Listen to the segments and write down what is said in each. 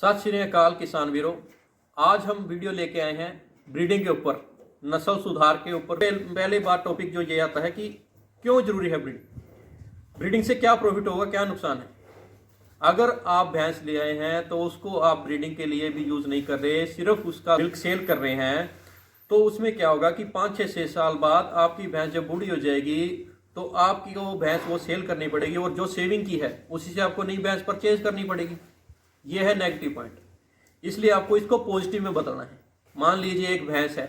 सत श्री अकाल किसान वीरों, आज हम वीडियो लेके आए हैं ब्रीडिंग के ऊपर, नस्ल सुधार के ऊपर। पहले बार टॉपिक जो ये आता है कि क्यों जरूरी है ब्रीडिंग से क्या प्रॉफिट होगा, क्या नुकसान है। अगर आप भैंस ले आए हैं तो उसको आप ब्रीडिंग के लिए भी यूज नहीं कर रहे, सिर्फ उसका मिल्क सेल कर रहे हैं, तो उसमें क्या होगा कि 5-6 साल बाद आपकी भैंस जब बूढ़ी हो जाएगी तो आपकी वो भैंस वो सेल करनी पड़ेगी और जो सेविंग की है उसी से आपको नई भैंस परचेज करनी पड़ेगी। ये है नेगेटिव पॉइंट, इसलिए आपको इसको पॉजिटिव में बदलना है। मान लीजिए एक भैंस है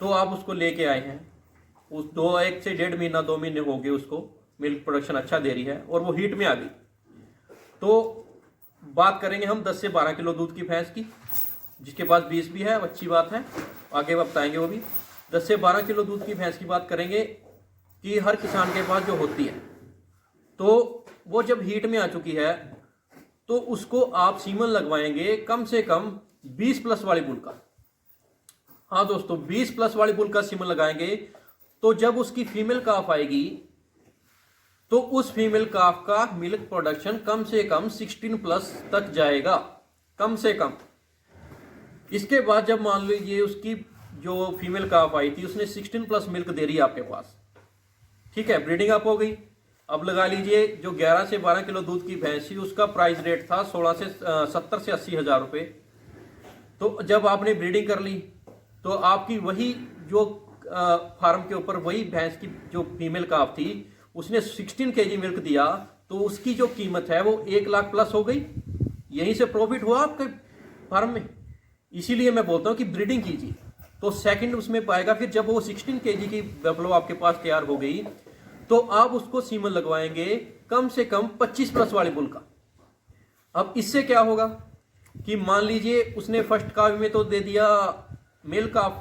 तो आप उसको लेके आए हैं, उस 1 से 1.5 महीना 2 महीने हो गए, उसको मिल्क प्रोडक्शन अच्छा दे रही है और वो हीट में आ गई, तो बात करेंगे हम 10 से 12 किलो दूध की भैंस की। जिसके पास 20 भी है अच्छी बात है, आगे बताएंगे वो भी। 10 से 12 किलो दूध की भैंस की बात करेंगे कि हर किसान के पास जो होती है, तो वो जब हीट में आ चुकी है तो उसको आप सीमन लगवाएंगे कम से कम 20+ वाली बुल का। हाँ दोस्तों, 20+ वाली बुल का सीमन लगाएंगे तो जब उसकी फीमेल काफ आएगी तो उस फीमेल काफ का मिल्क प्रोडक्शन कम से कम 16+ तक जाएगा, कम से कम। इसके बाद जब मान लीजिए उसकी जो फीमेल काफ आई थी उसने 16+ मिल्क दे रही है आपके पास, ठीक है, ब्रीडिंग अप हो गई। अब लगा लीजिए जो 11 से 12 किलो दूध की भैंस थी उसका प्राइस रेट था 70 से 80 हजार रुपये। तो जब आपने ब्रीडिंग कर ली तो आपकी वही जो फार्म के ऊपर वही भैंस की जो फीमेल काफ थी उसने 16 kg मिल्क दिया, तो उसकी जो कीमत है वो 1 लाख प्लस हो गई। यहीं से प्रॉफिट हुआ आपके फार्म में। इसीलिए मैं बोलता हूँ कि ब्रीडिंग कीजिए तो सेकंड उसमें पाएगा। फिर जब वो 16 kg की बफलो आपके पास तैयार हो गई तो आप उसको सीमन लगवाएंगे कम से कम 25+ वाले बुल का। अब इससे क्या होगा कि मान लीजिए उसने फर्स्ट काविंग में तो दे दिया मेल काफ,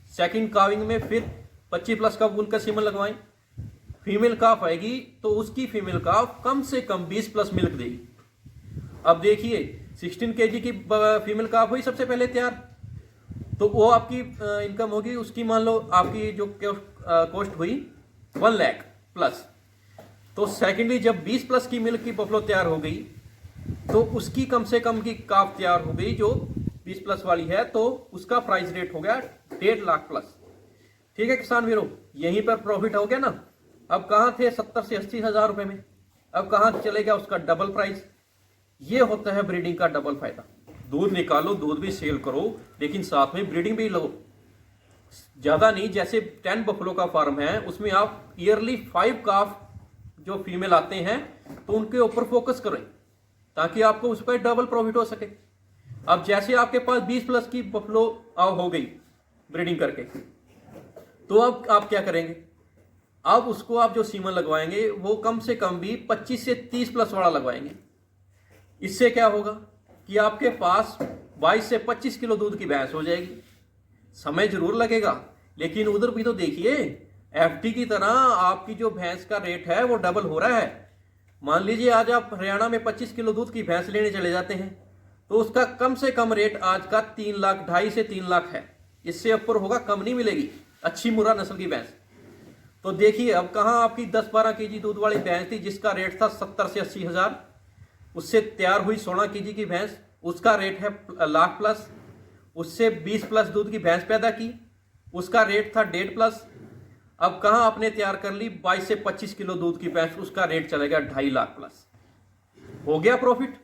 सेकंड काविंग में फिर 25+ का बुल का सीमन लगवाएं, फीमेल काफ आएगी तो उसकी फीमेल काफ कम से कम 20+ मिल्क देगी। अब देखिए 16 kg की फीमेल काफ हुई सबसे पहले तैयार, तो वो आपकी इनकम होगी उसकी, मान लो आपकी जो कॉस्ट हुई 1 लाख प्लस। तो सेकेंडली जब 20+ की मिल्क की बफलो तैयार हो गई तो उसकी कम से कम की काफ तैयार हो गई जो 20+ वाली है, तो उसका प्राइस रेट हो गया 1.5 लाख प्लस। ठीक है किसान वीरों, यहीं पर प्रॉफिट हो गया ना। अब कहाँ थे 70 से 80 हजार रुपए में, अब कहाँ चले गया उसका डबल प्राइस। ये होता है ब्रीडिंग का डबल फायदा। दूध निकालो, दूध भी सेल करो, लेकिन साथ में ब्रीडिंग भी लो। ज्यादा नहीं, जैसे 10 बफलो का फार्म है उसमें आप ईयरली 5 काफ जो फीमेल आते हैं तो उनके ऊपर फोकस करें ताकि आपको उस पर डबल प्रॉफिट हो सके। अब जैसे आपके पास 20+ की बफलो हो गई ब्रीडिंग करके, तो अब आप क्या करेंगे, अब उसको आप जो सीमन लगवाएंगे वो कम से कम भी 25 से 30+ वाला लगवाएंगे। इससे क्या होगा कि आपके पास 22 से 25 किलो दूध की भैंस हो जाएगी। समय जरूर लगेगा, लेकिन उधर भी तो देखिए एफडी की तरह आपकी जो भैंस का रेट है वो डबल हो रहा है। मान लीजिए आज आप हरियाणा में 25 किलो दूध की भैंस लेने चले जाते हैं तो उसका कम से कम रेट आज का 3 लाख, 2.5 से 3 लाख है। इससे ऊपर होगा, कम नहीं मिलेगी अच्छी मुर्रा नस्ल की भैंस। तो देखिए अब कहाँ आपकी 10-12 kg दूध वाली भैंस थी जिसका रेट था 70 से 80 हजार, उससे तैयार हुई 16 kg की भैंस, उसका रेट है 1 लाख प्लस। उससे 20+ दूध की भैंस पैदा की, उसका रेट था 1.5+। अब कहाँ आपने तैयार कर ली 22 से 25 किलो दूध की भैंस, उसका रेट चलेगा 2.5 लाख प्लस। हो गया प्रॉफिट।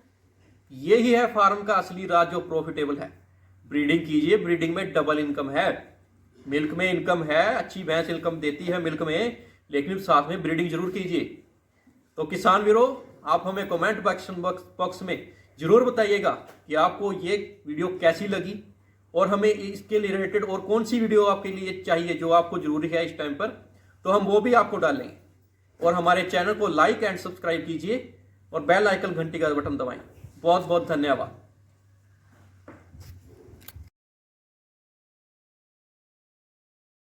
यही है फार्म का असली राज जो प्रॉफिटेबल है। ब्रीडिंग कीजिए, ब्रीडिंग में डबल इनकम है, मिल्क में इनकम है, अच्छी भैंस इनकम देती है मिल्क में, लेकिन साथ में ब्रीडिंग जरूर कीजिए। तो किसान वीरों, आप हमें कमेंट बॉक्स में जरूर बताइएगा कि आपको ये वीडियो कैसी लगी और हमें इसके रिलेटेड और कौन सी वीडियो आपके लिए चाहिए जो आपको जरूरी है इस टाइम पर, तो हम वो भी आपको डालेंगे। और हमारे चैनल को लाइक एंड सब्सक्राइब कीजिए और बेल आइकन घंटी का बटन दबाएं। बहुत बहुत धन्यवाद।